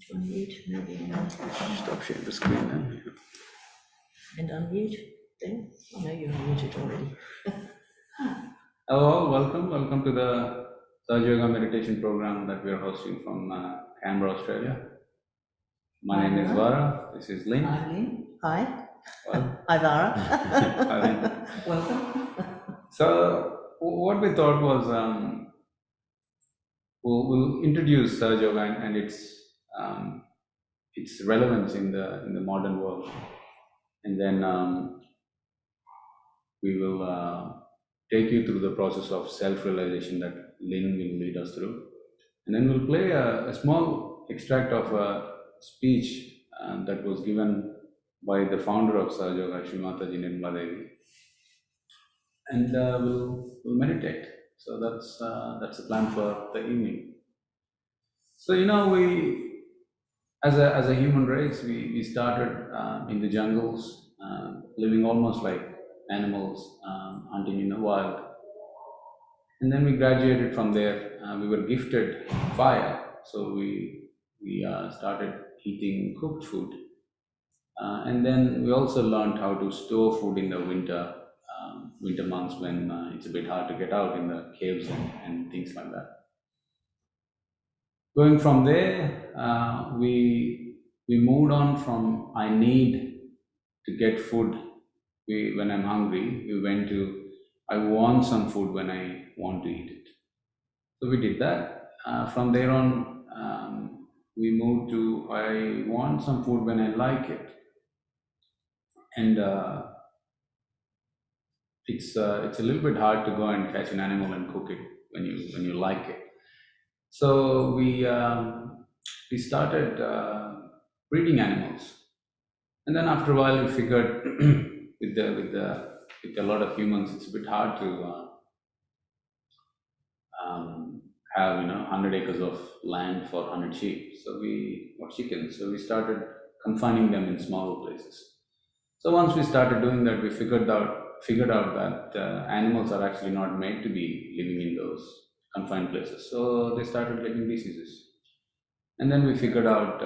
To unmute, maybe. Stop sharing the screen now. And unmute thing. Oh no, you're unmuted already. Hello, welcome to the Sahaja Yoga meditation program that we are hosting from Canberra, Australia. My name is Vara. This is Lynn. I'm Lynn. Hi. Well, Hi, Vara. Hi, Lynn. Welcome. So what we thought was we'll introduce Sahaja Yoga and its relevance in the modern world, and then we will take you through the process of self-realization that Lynn will lead us through. And then we'll play a small extract of a speech that was given by the founder of Sahaja Yoga, Shri Mataji, and we'll meditate. So that's the plan for the evening. So we as a human race we started in the jungles, living almost like animals, hunting in the wild. And then we graduated from there. We were gifted fire, so we started eating cooked food. And then we also learned how to store food in the winter months when it's a bit hard to get out in the caves and things like that. Going from there, we moved on from I need to get food when I'm hungry. We went to I want some food when I want to eat it. So we did that. From there on, we moved to I want some food when I like it, and it's a little bit hard to go and catch an animal and cook it when you like it. So we started breeding animals, and then after a while we figured with a lot of humans, it's a bit hard to have 100 acres of land for 100 sheep. Or chickens. So we started confining them in smaller places. So once we started doing that, we figured out that animals are actually not made to be living in those confined places. So they started getting diseases, and then we figured out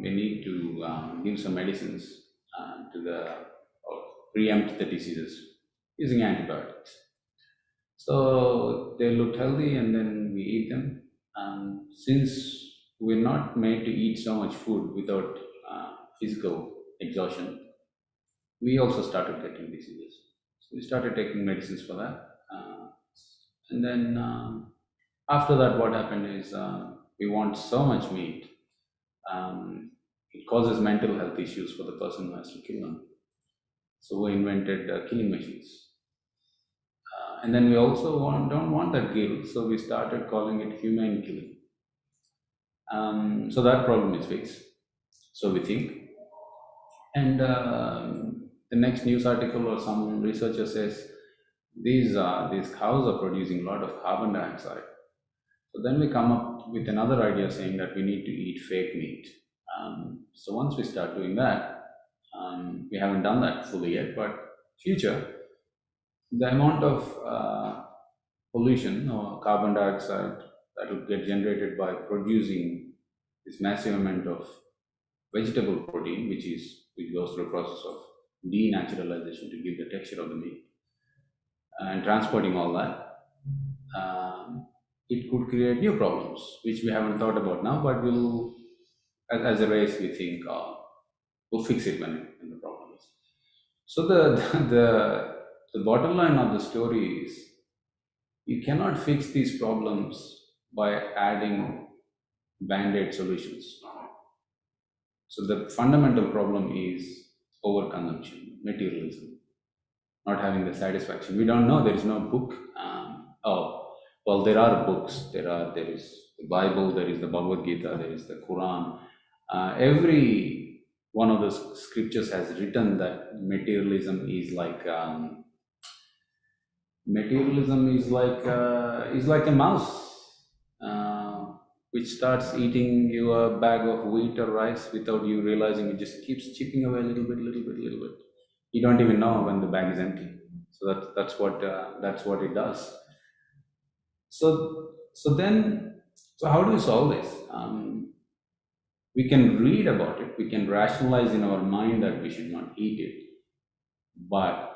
we need to give some medicines or preempt the diseases using antibiotics. So they looked healthy, and then we eat them. Since we're not made to eat so much food without physical exhaustion, we also started getting diseases. So we started taking medicines for that. And then after that, what happened is we want so much meat. It causes mental health issues for the person who has to kill them. So we invented killing machines. And then we also don't want that guilt, so we started calling it humane killing. So that problem is fixed, so we think. And the next news article or some researcher says these cows are producing a lot of carbon dioxide. So then we come up with another idea saying that we need to eat fake meat. So once we start doing that, we haven't done that fully yet, but future, the amount of pollution or carbon dioxide that will get generated by producing this massive amount of vegetable protein, which goes through a process of denaturalization to give the texture of the meat, and transporting all that, it could create new problems, which we haven't thought about now, but as a race, we think we'll fix it when the problem is. So the bottom line of the story is you cannot fix these problems by adding band-aid solutions. So the fundamental problem is overconsumption, materialism, not having the satisfaction. We don't know. There is no book. Well, there are books. There is the Bible. There is the Bhagavad Gita. There is the Quran. Every one of the scriptures has written that materialism is like a mouse which starts eating your bag of wheat or rice without you realizing. It just keeps chipping away a little bit. You don't even know when the bag is empty. So that's what it does. So how do you solve this? We can read about it, we can rationalize in our mind that we should not eat it, but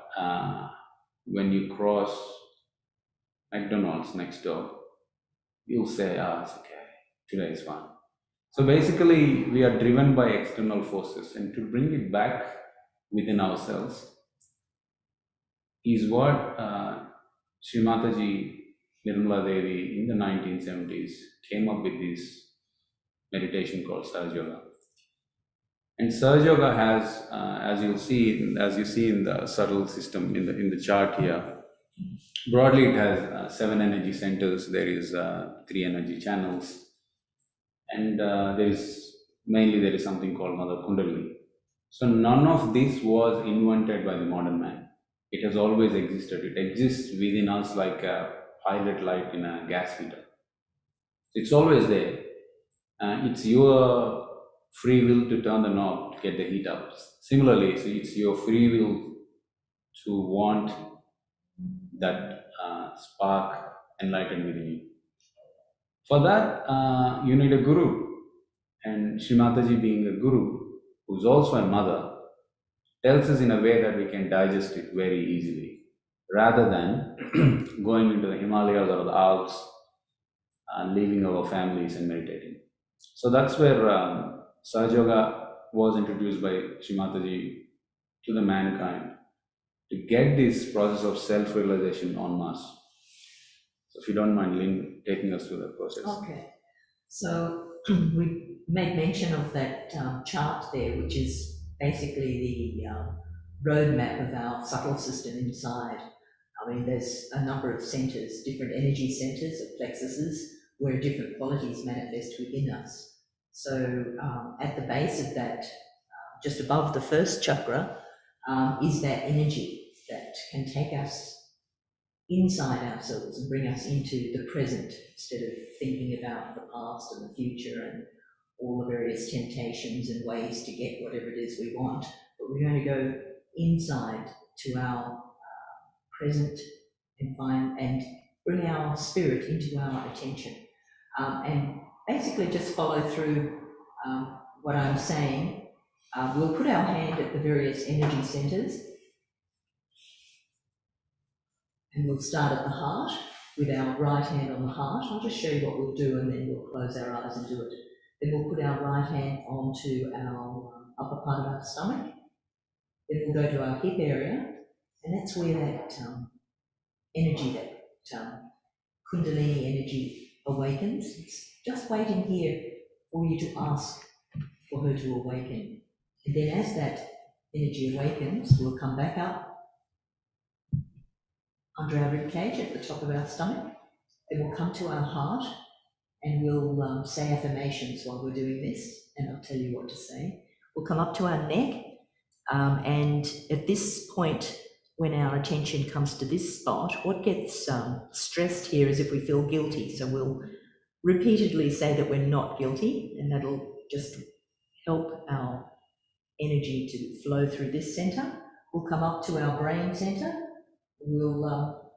when you cross McDonald's next door, you'll say, ah, it's okay, today is fine. So basically, we are driven by external forces, and to bring it back within ourselves is what Shri Mataji, Nirmala Devi in the 1970s came up with this meditation called Sahaja Yoga. And Sahaja Yoga has, as you see in the subtle system in the chart here, broadly it has 7 energy centers. There is 3 energy channels, and there is something called Mother Kundalini. So none of this was invented by the modern man. It has always existed. It exists within us like a pilot light in a gas heater. It's always there. It's your free will to turn the knob to get the heat up. Similarly, so it's your free will to want that spark enlightened within you. For that, you need a guru. And Shri Mataji, being a guru, who's also a mother, tells us in a way that we can digest it very easily, rather than going into the Himalayas or the Alps and leaving our families and meditating. So that's where Sahaja Yoga was introduced by Shri Mataji to the mankind to get this process of self-realization en masse. So if you don't mind, Lynn, taking us through that process. Okay. So we made mention of that chart there, which is basically the roadmap of our subtle system inside. I mean, there's a number of centers, different energy centers or plexuses, where different qualities manifest within us. So at the base of that, just above the first chakra, is that energy that can take us inside ourselves and bring us into the present instead of thinking about the past and the future and all the various temptations and ways to get whatever it is we want. But we're going to go inside to our present and find and bring our spirit into our attention, and basically just follow through what I'm saying. We'll put our hand at the various energy centers, and we'll start at the heart with our right hand on the heart. I'll just show you what we'll do, and then we'll close our eyes and do it. Then we'll put our right hand onto our upper part of our stomach. Then we'll go to our hip area, and that's where that energy, that Kundalini energy awakens. It's just waiting here for you to ask for her to awaken. And then as that energy awakens, we'll come back up under our rib cage at the top of our stomach. Then we'll come to our heart, and we'll say affirmations while we're doing this, and I'll tell you what to say. We'll come up to our neck, and at this point, when our attention comes to this spot, what gets stressed here is if we feel guilty. So we'll repeatedly say that we're not guilty, and that'll just help our energy to flow through this center. We'll come up to our brain center. We'll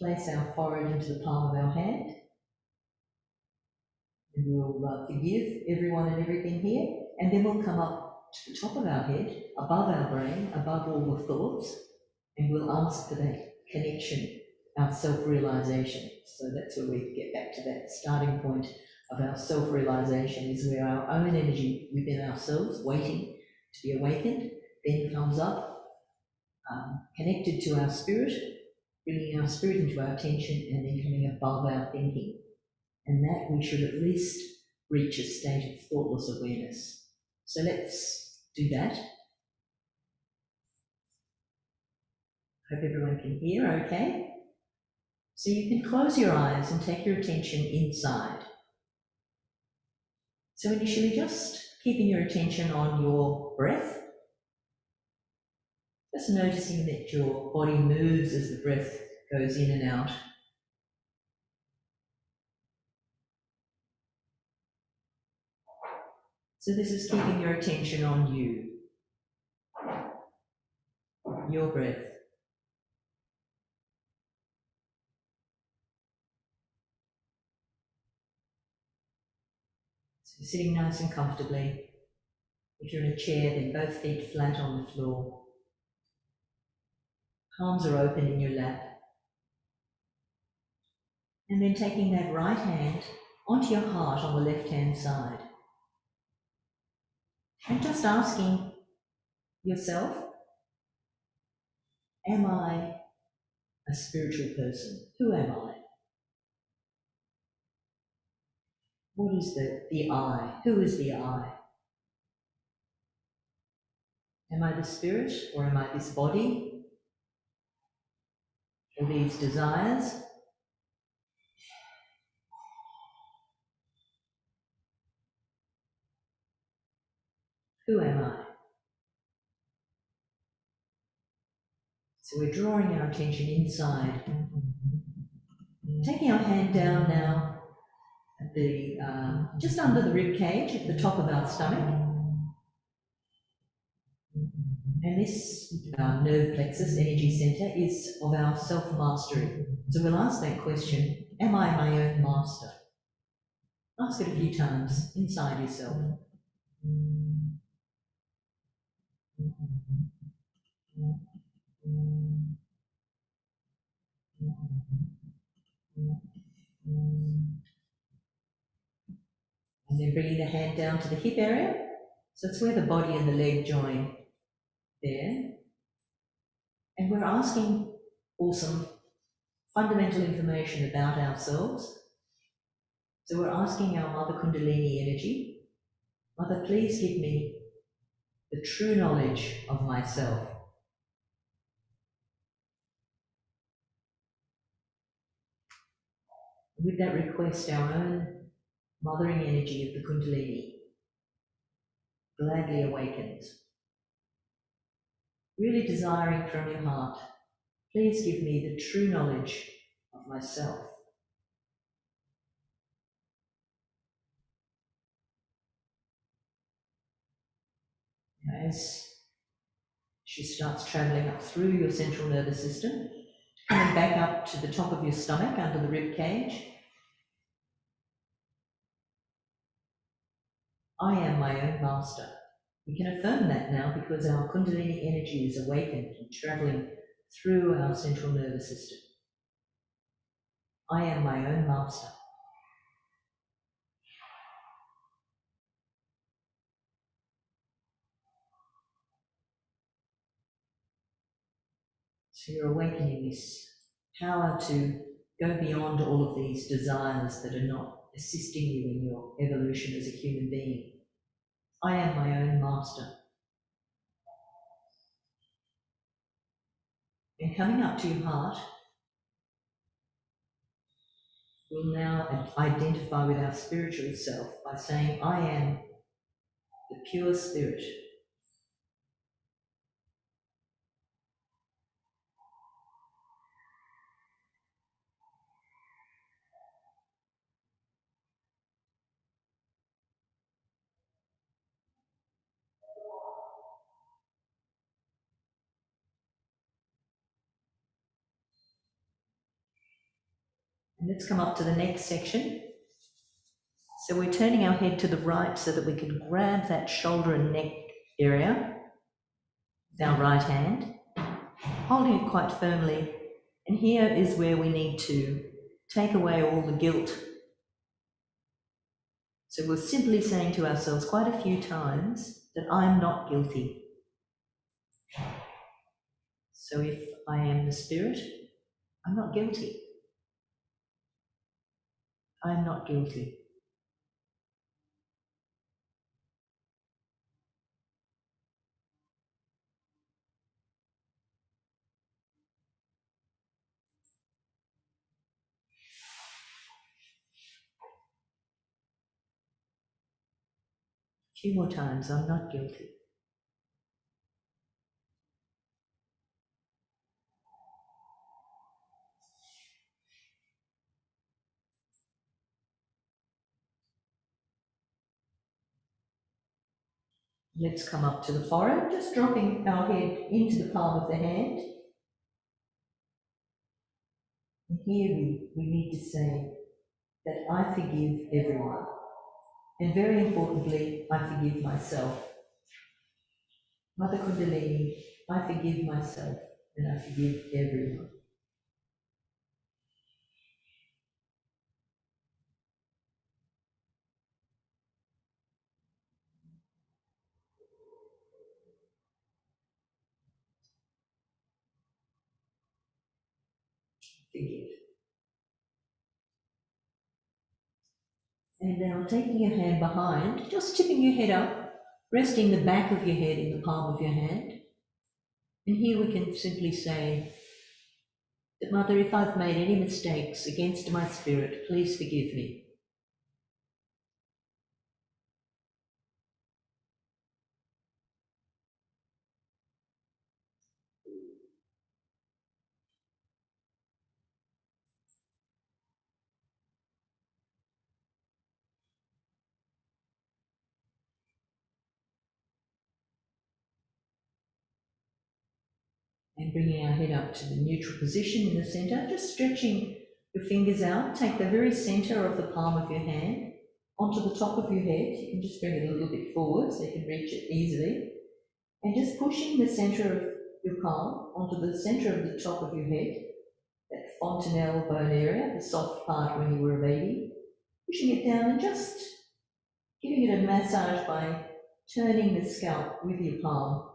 place our forehead into the palm of our hand, and we'll forgive everyone and everything here. And then we'll come up to the top of our head, above our brain, above all the thoughts, and we'll ask for that connection, our self-realization. So that's where we get back to that starting point of our self-realization, is where our own energy within ourselves, waiting to be awakened, then comes up, connected to our spirit, bringing our spirit into our attention, and then coming above our thinking. And that we should at least reach a state of thoughtless awareness. So let's do that. Hope everyone can hear okay. So you can close your eyes and take your attention inside. So initially, just keeping your attention on your breath, just noticing that your body moves as the breath goes in and out. So this is keeping your attention on you, your breath. So sitting nice and comfortably. If you're in a chair, then both feet flat on the floor. Palms are open in your lap. And then taking that right hand onto your heart on the left-hand side. And just asking yourself, am I a spiritual person? Who am I? What is the I? Who is the I? Am I the spirit, or am I this body, or these desires? Who am I? So we're drawing our attention inside, taking our hand down now at the just under the rib cage at the top of our stomach. And this nerve plexus, energy center, is of our self-mastery. So we'll ask that question, am I my own master? Ask it a few times inside yourself. And then bringing the hand down to the hip area. So it's where the body and the leg join there. And we're asking for some fundamental information about ourselves. So we're asking our Mother Kundalini energy, Mother, please give me the true knowledge of myself. With that request, our own mothering energy of the Kundalini gladly awakens. Really desiring from your heart, please give me the true knowledge of myself. As she starts travelling up through your central nervous system, coming back up to the top of your stomach under the rib cage. I am my own master. We can affirm that now because our Kundalini energy is awakened and travelling through our central nervous system. I am my own master. So you're awakening this power to go beyond all of these desires that are not assisting you in your evolution as a human being. I am my own master. And coming up to your heart, we'll now identify with our spiritual self by saying, I am the pure spirit. And let's come up to the next section. So we're turning our head to the right so that we can grab that shoulder and neck area with our right hand, holding it quite firmly. And here is where we need to take away all the guilt. So we're simply saying to ourselves quite a few times that I'm not guilty. So if I am the spirit, I'm not guilty. I'm not guilty. A few more times, I'm not guilty. Let's come up to the forehead, just dropping our head into the palm of the hand. And here we need to say that I forgive everyone. And very importantly, I forgive myself. Mother Kundalini, I forgive myself and I forgive everyone. Forgive. And now taking your hand behind, just tipping your head up, resting the back of your head in the palm of your hand. And here we can simply say that, Mother, if I've made any mistakes against my spirit, please forgive me. And bringing our head up to the neutral position in the center, just stretching your fingers out. Take the very center of the palm of your hand onto the top of your head. You can just bring it a little bit forward so you can reach it easily. And just pushing the center of your palm onto the center of the top of your head, that fontanelle bone area, the soft part when you were a baby. Pushing it down and just giving it a massage by turning the scalp with your palm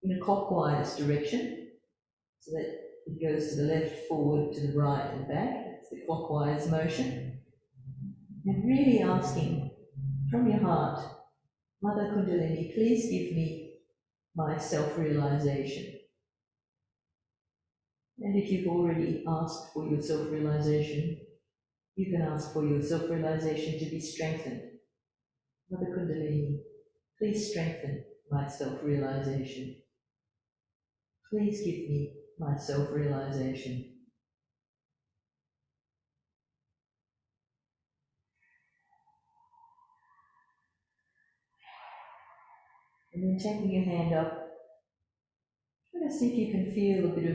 in a clockwise direction, so that it goes to the left, forward, to the right and back. That's the clockwise motion. And really asking from your heart, Mother Kundalini, please give me my self-realization. And if you've already asked for your self-realization, you can ask for your self-realization to be strengthened. Mother Kundalini, please strengthen my self-realization. Please give me my self-realization. And then taking your hand up, try to see if you can feel a bit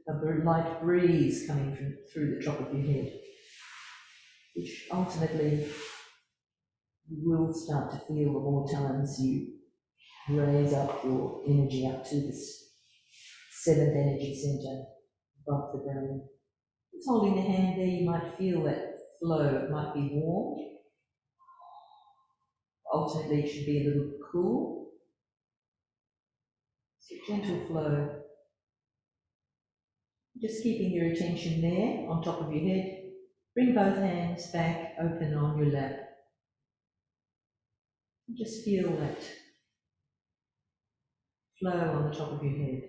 of a light breeze coming through the top of your head, which ultimately you will start to feel the more times you raise up your energy up to this seventh energy center above the brain. Just holding the hand there, you might feel that flow. It might be warm. Ultimately, it should be a little cool. So gentle flow. Just keeping your attention there on top of your head. Bring both hands back, open on your lap. Just feel that flow on the top of your head.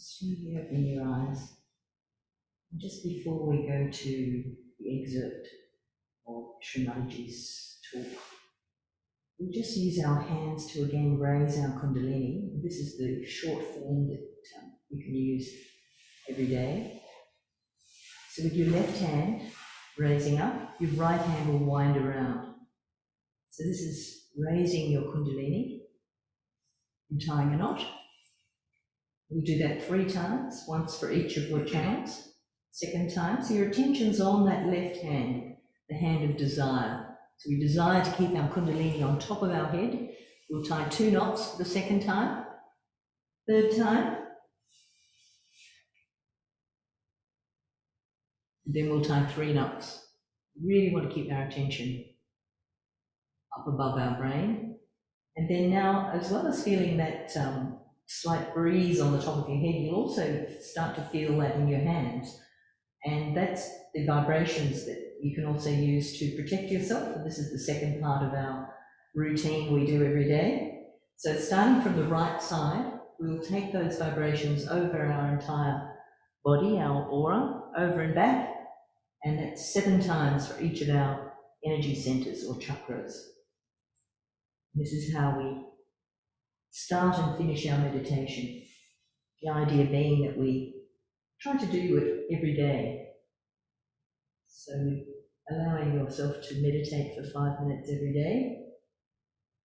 Slowly open your eyes. And just before we go to the excerpt of Shri Mataji's talk, we'll just use our hands to again raise our Kundalini. This is the short form that you can use every day. So with your left hand raising up, your right hand will wind around. So this is raising your Kundalini and tying a knot. We'll do that 3 times, once for each of your channels. Second time, so your attention's on that left hand, the hand of desire. So we desire to keep our Kundalini on top of our head. We'll tie 2 knots for the second time. Third time. And then we'll tie 3 knots. We really want to keep our attention up above our brain. And then now, as well as feeling that slight breeze on the top of your head, you'll also start to feel that in your hands. And that's the vibrations that you can also use to protect yourself. And this is the second part of our routine we do every day. So starting from the right side, we'll take those vibrations over our entire body, our aura, over and back. And that's 7 times for each of our energy centers or chakras. This is how we start and finish our meditation. The idea being that we try to do it every day. So allowing yourself to meditate for 5 minutes every day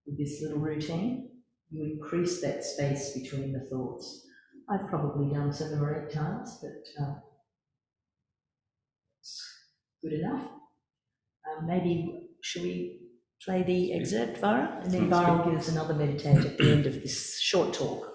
with this little routine, you increase that space between the thoughts. I've probably done 7 or 8 times, but it's good enough. Maybe should we play the excerpt, Vara? And then Vara will give us another meditate at the end of this short talk.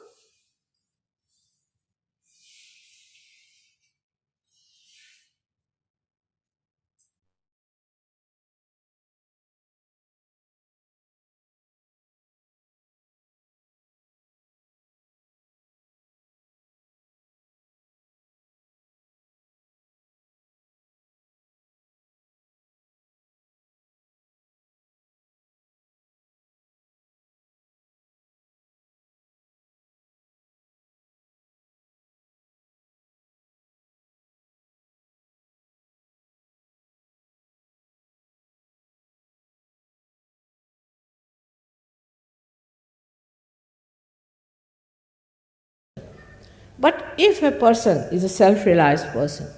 But if a person is a self-realized person,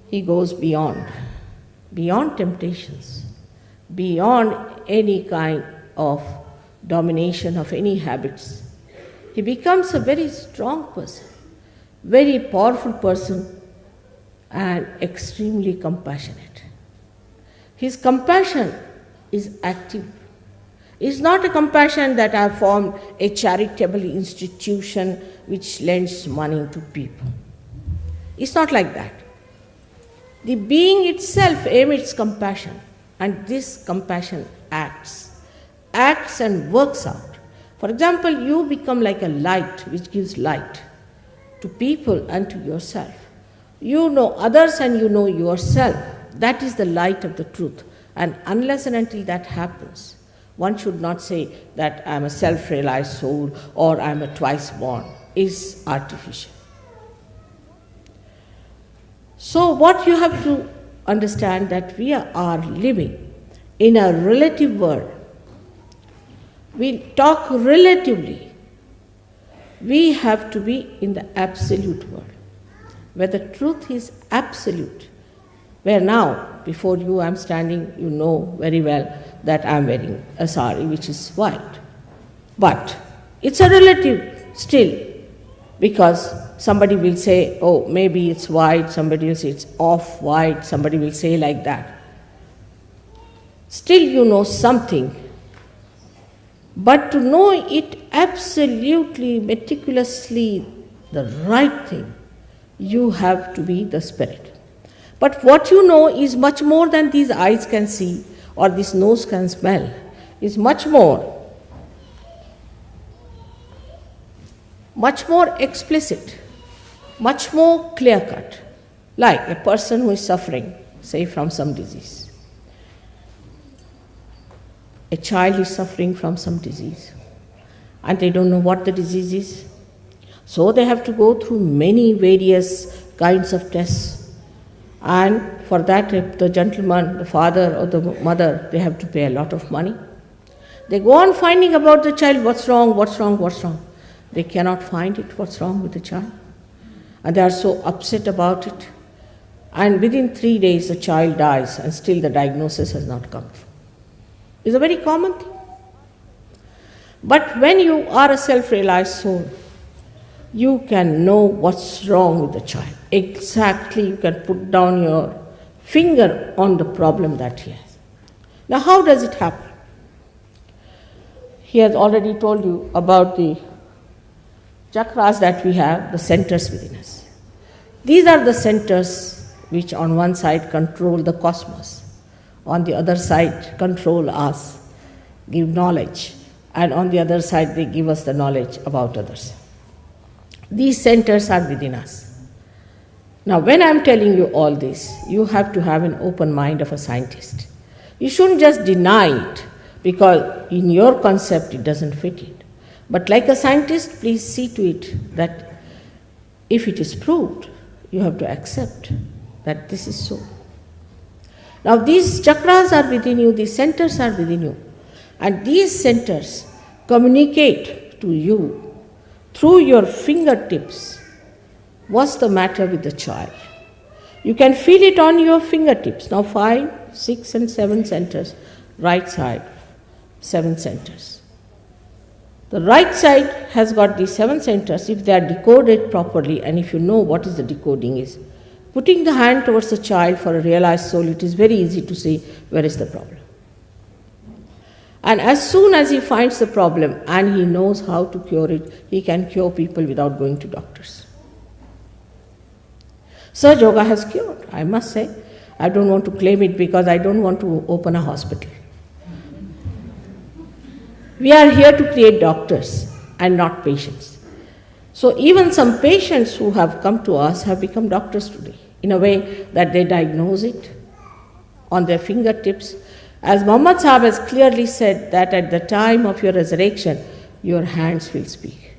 he goes beyond temptations, beyond any kind of domination of any habits. He becomes a very strong person, very powerful person, and extremely compassionate. His compassion is active. It's not a compassion that I have formed a charitable institution which lends money to people. It's not like that. The being itself emits compassion, and this compassion acts and works out. For example, you become like a light which gives light to people and to yourself. You know others and you know yourself. That is the light of the truth. And unless and until that happens, one should not say that I am a self-realized soul or I am a twice born. Is artificial. So what you have to understand that we are living in a relative world. We talk relatively. We have to be in the absolute world, where the truth is absolute. Where now, before you I am standing, you know very well that I am wearing a sari which is white. But it's a relative still, because somebody will say, oh, maybe it's white, somebody will say it's off-white, somebody will say like that. Still you know something. But to know it absolutely, meticulously, the right thing, you have to be the spirit. But what you know is much more than these eyes can see or this nose can smell. Is much more explicit, much more clear-cut. Like a person who is suffering, say from some disease. A child is suffering from some disease and they don't know what the disease is. So they have to go through many various kinds of tests. And for that, if the gentleman, the father or the mother, they have to pay a lot of money. They go on finding about the child, what's wrong, what's wrong, what's wrong. They cannot find it, what's wrong with the child. And they are so upset about it. And within 3 days, the child dies and still the diagnosis has not come through. It's a very common thing. But when you are a self-realized soul, you can know what's wrong with the child. Exactly, you can put down your finger on the problem that he has. Now, how does it happen? He has already told you about the chakras that we have, the centers within us. These are the centers which on one side control the cosmos, on the other side control us, give knowledge, and on the other side they give us the knowledge about others. These centers are within us. Now, when I am telling you all this, you have to have an open mind of a scientist. You shouldn't just deny it because in your concept it doesn't fit it. But like a scientist, please see to it that if it is proved, you have to accept that this is so. Now, these chakras are within you, these centers are within you, and these centers communicate to you through your fingertips what's the matter with the child. You can feel it on your fingertips. Now 5, 6 and 7 centers, right side, 7 centers. The right side has got these 7 centers if they are decoded properly, and if you know what is the decoding is. Putting the hand towards the child for a realized soul, it is very easy to see where is the problem. And as soon as he finds the problem and he knows how to cure it, he can cure people without going to doctors. Sahaja Yoga has cured, I must say. I don't want to claim it because I don't want to open a hospital. We are here to create doctors and not patients. So even some patients who have come to us have become doctors today, in a way that they diagnose it on their fingertips. As Muhammad Sahib has clearly said that at the time of your resurrection, your hands will speak.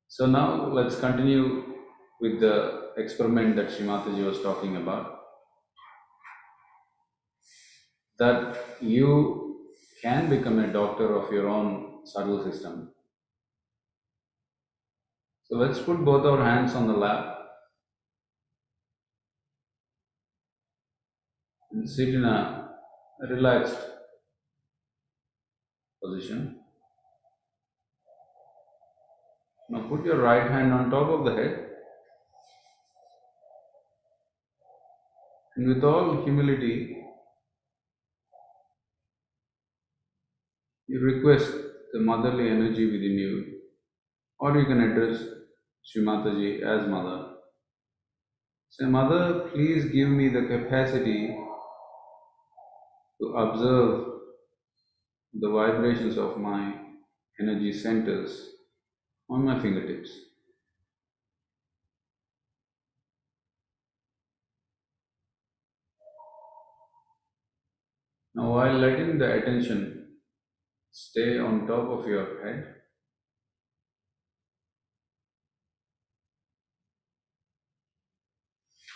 So now let's continue with the experiment that Shri Mataji was talking about. That you can become a doctor of your own subtle system. So let's put both our hands on the lap and sit in a relaxed position. Now put your right hand on top of the head, and with all humility, you request the motherly energy within you, or you can address Shri Mataji as Mother. Say, Mother, please give me the capacity to observe the vibrations of my energy centers on my fingertips. Now, while letting the attention stay on top of your head,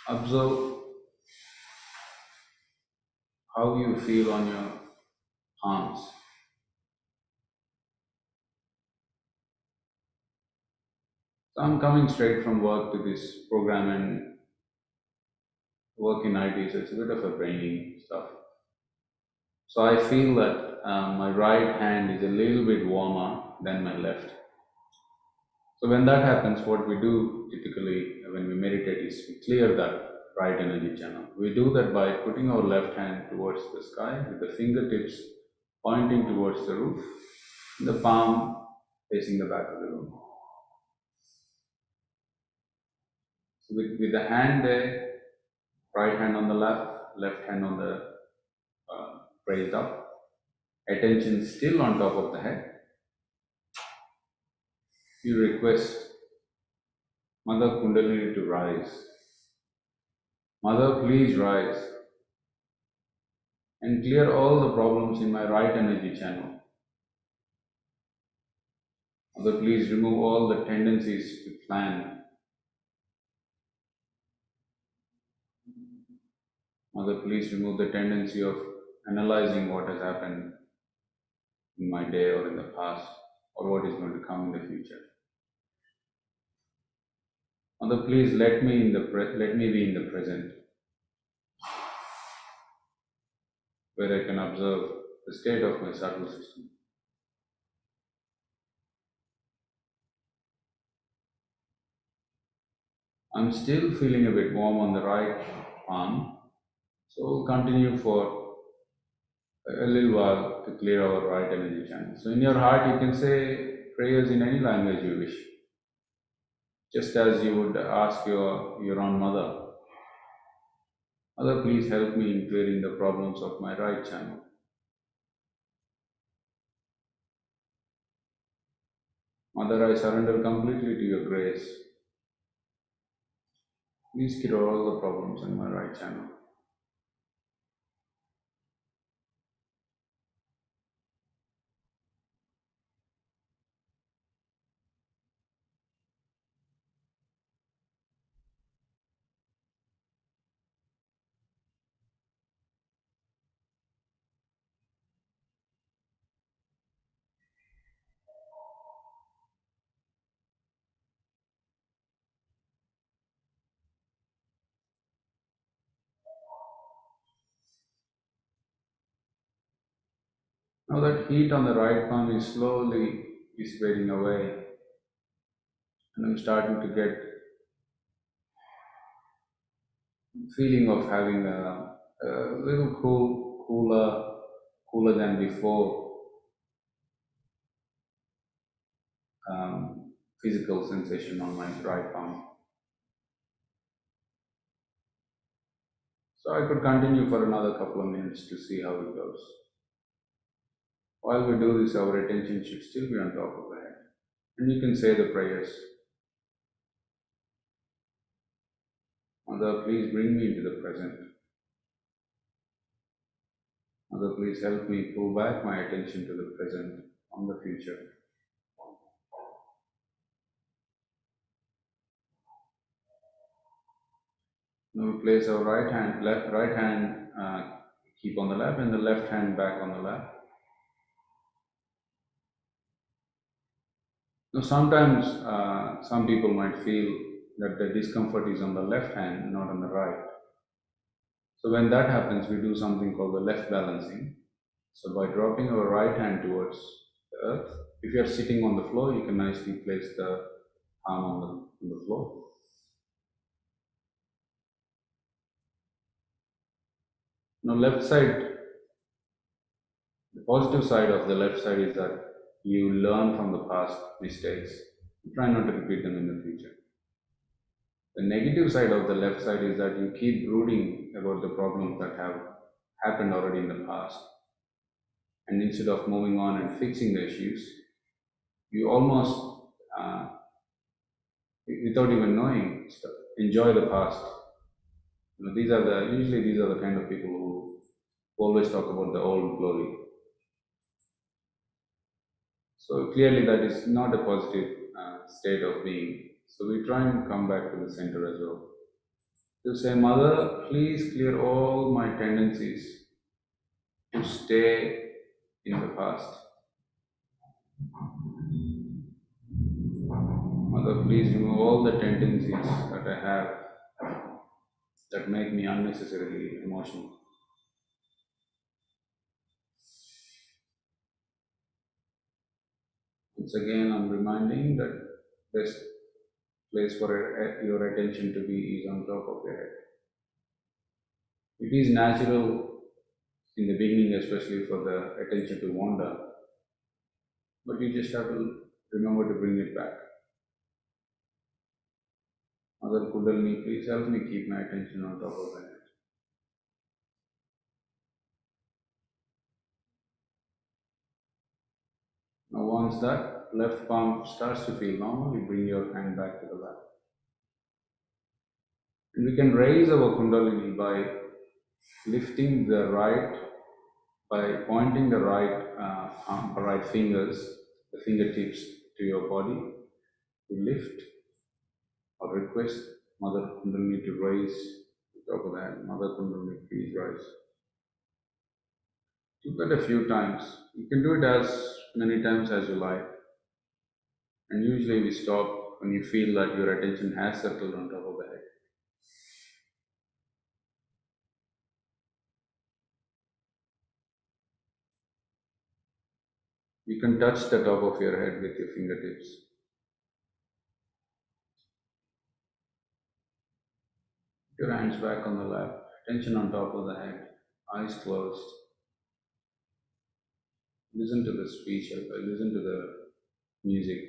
observe how you feel on your palms. So I'm coming straight from work to this program and work in IT, so it's a bit of a brainy stuff. So I feel that my right hand is a little bit warmer than my left. So when that happens, what we do typically when we meditate is we clear that right energy channel. We do that by putting our left hand towards the sky with the fingertips pointing towards the roof, the palm facing the back of the room. So with the hand there, right hand on the left hand on the raised up, attention still on top of the head. You request Mother Kundalini to rise. Mother, please rise and clear all the problems in my right energy channel. Mother, please remove all the tendencies to plan. Mother, please remove the tendency of analyzing what has happened in my day or in the past or what is going to come in the future. Mother, please let me be in the present, where I can observe the state of my subtle system. I'm still feeling a bit warm on the right palm, so we'll continue for a little while to clear our right energy channel. So in your heart you can say prayers in any language you wish, just as you would ask your own mother. Mother, please help me in clearing the problems of my right channel. Mother, I surrender completely to your grace. Please clear all the problems in my right channel. Now that heat on the right palm is slowly dissipating away, and I'm starting to get feeling of having a little cooler than before physical sensation on my right palm. So I could continue for another couple of minutes to see how it goes. While we do this, our attention should still be on top of the head. And you can say the prayers. Mother, please bring me into the present. Mother, please help me pull back my attention to the present from the future. Now we place our right hand keep on the lap and the left hand back on the lap. Now sometimes some people might feel that the discomfort is on the left hand, not on the right. So when that happens, we do something called the left balancing. So by dropping our right hand towards the earth, if you are sitting on the floor, you can nicely place the palm on the floor. Now left side, the positive side of the left side is that you learn from the past mistakes. You try not to repeat them in the future. The negative side of the left side is that you keep brooding about the problems that have happened already in the past. And instead of moving on and fixing the issues, you almost, without even knowing, enjoy the past. These are the kind of people who always talk about the old glory. So clearly that is not a positive state of being. So we try and come back to the center as well. To say, Mother, please clear all my tendencies to stay in the past. Mother, please remove all the tendencies that I have that make me unnecessarily emotional. Once again, I'm reminding that best place for your attention to be is on top of your head. It is natural in the beginning, especially for the attention to wander, but you just have to remember to bring it back. Mother Kundalini, please help me keep my attention on top of the head. Now, once that left palm starts to feel normal, you bring your hand back to the left. And we can raise our Kundalini by lifting the right, by pointing the right fingers, the fingertips to your body, to lift or request Mother Kundalini to raise the top of the head. Mother Kundalini, please rise. Do that a few times. You can do it as many times as you like. And usually we stop when you feel that your attention has settled on top of the head. You can touch the top of your head with your fingertips. Put your hands back on the lap, attention on top of the head, eyes closed. Listen to the speech, listen to the music.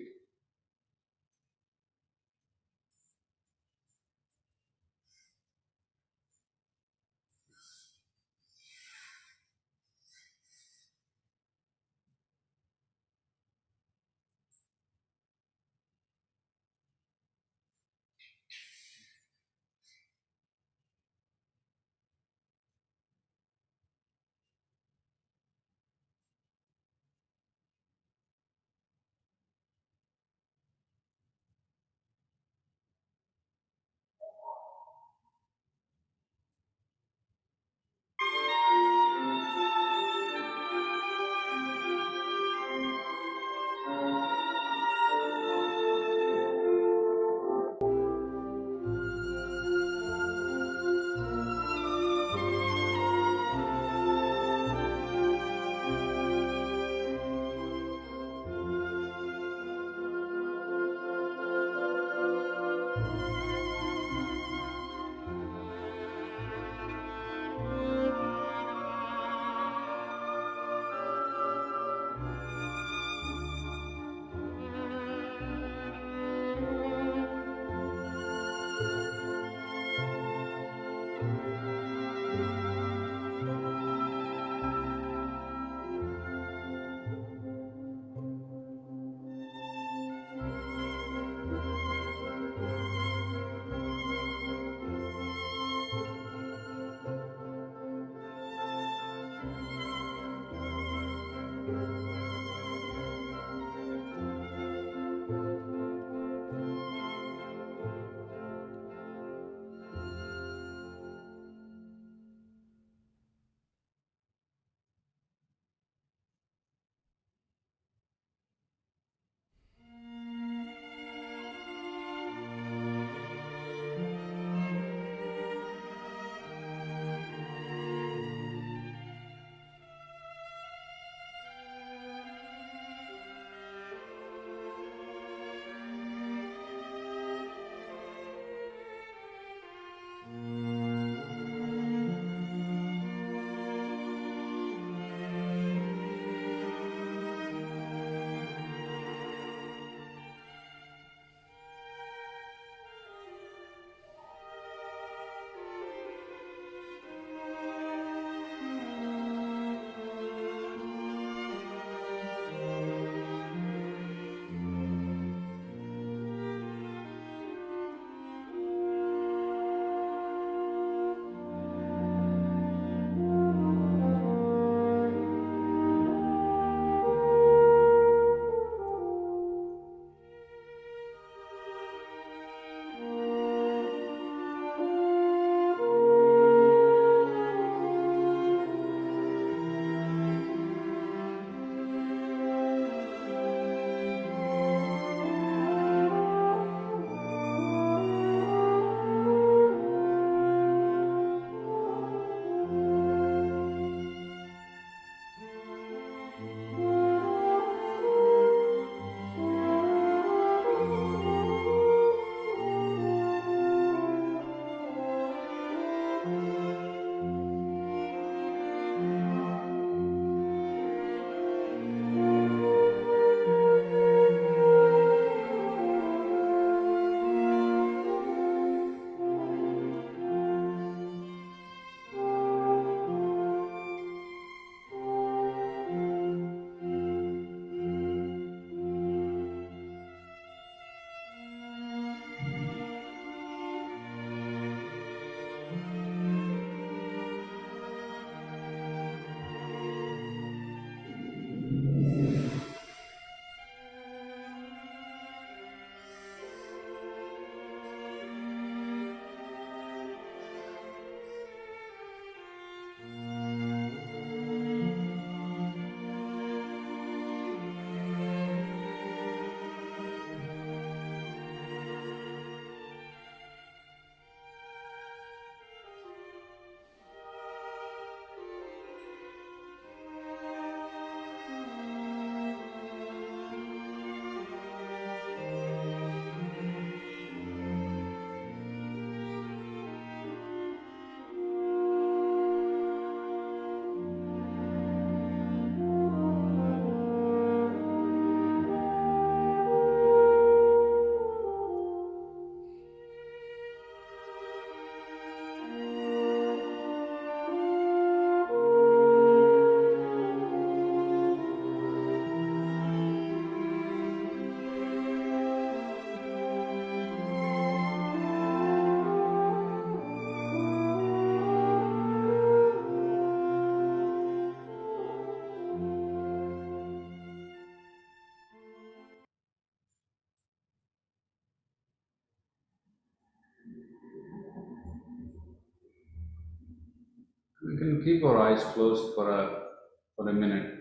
can keep our eyes closed for a minute.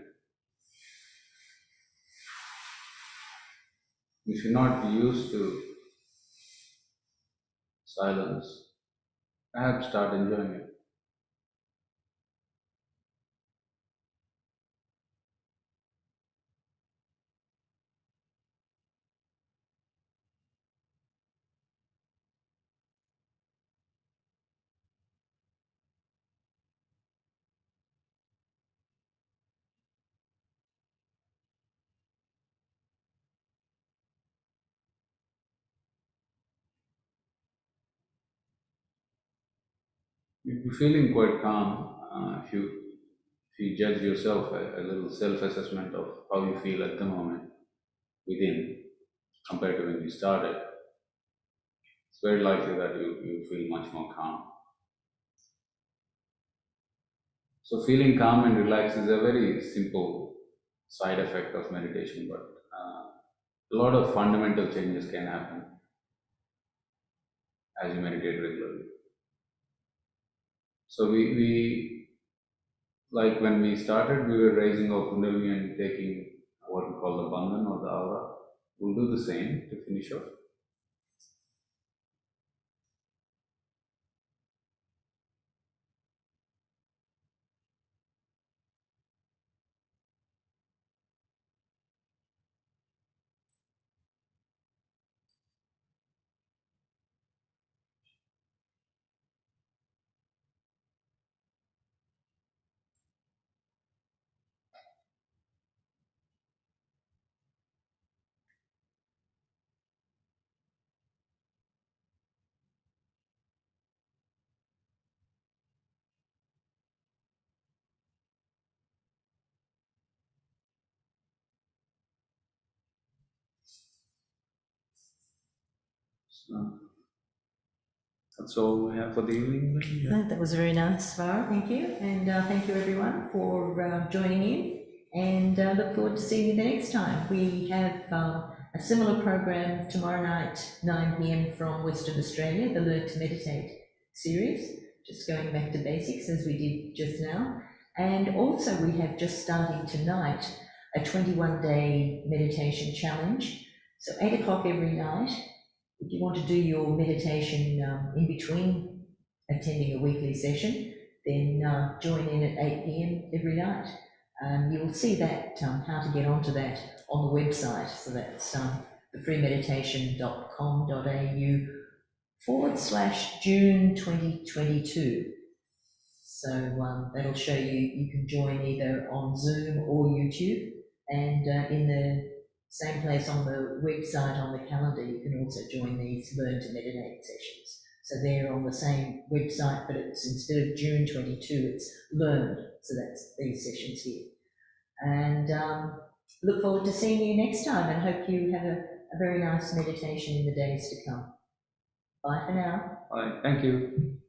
If you're not used to silence, perhaps start enjoying it. If you're feeling quite calm, if you judge yourself a little self-assessment of how you feel at the moment within compared to when you started, it's very likely that you feel much more calm. So feeling calm and relaxed is a very simple side effect of meditation, but a lot of fundamental changes can happen as you meditate regularly. So we like when we started, we were raising our kundalini and taking what we call the bandhan or the aura. We'll do the same to finish off. So that's all we have for the evening. Yeah. That was very nice, Svara. Thank you. And thank you, everyone, for joining in. And look forward to seeing you the next time. We have a similar program tomorrow night, 9 p.m. from Western Australia, the Learn to Meditate series, just going back to basics as we did just now. And also we have just starting tonight a 21-day meditation challenge. So 8 o'clock every night. If you want to do your meditation in between attending a weekly session, then join in at 8 p.m. every night. You'll see that how to get onto that on the website. So that's thefreemeditation.com.au/June 2022. So that'll show you can join either on Zoom or YouTube, and in the same place on the website on the calendar, you can also join these Learn to Meditate sessions. So they're on the same website, but it's instead of June 22, it's Learn. So that's these sessions here. And look forward to seeing you next time, and hope you have a very nice meditation in the days to come. Bye for now. Bye. Thank you.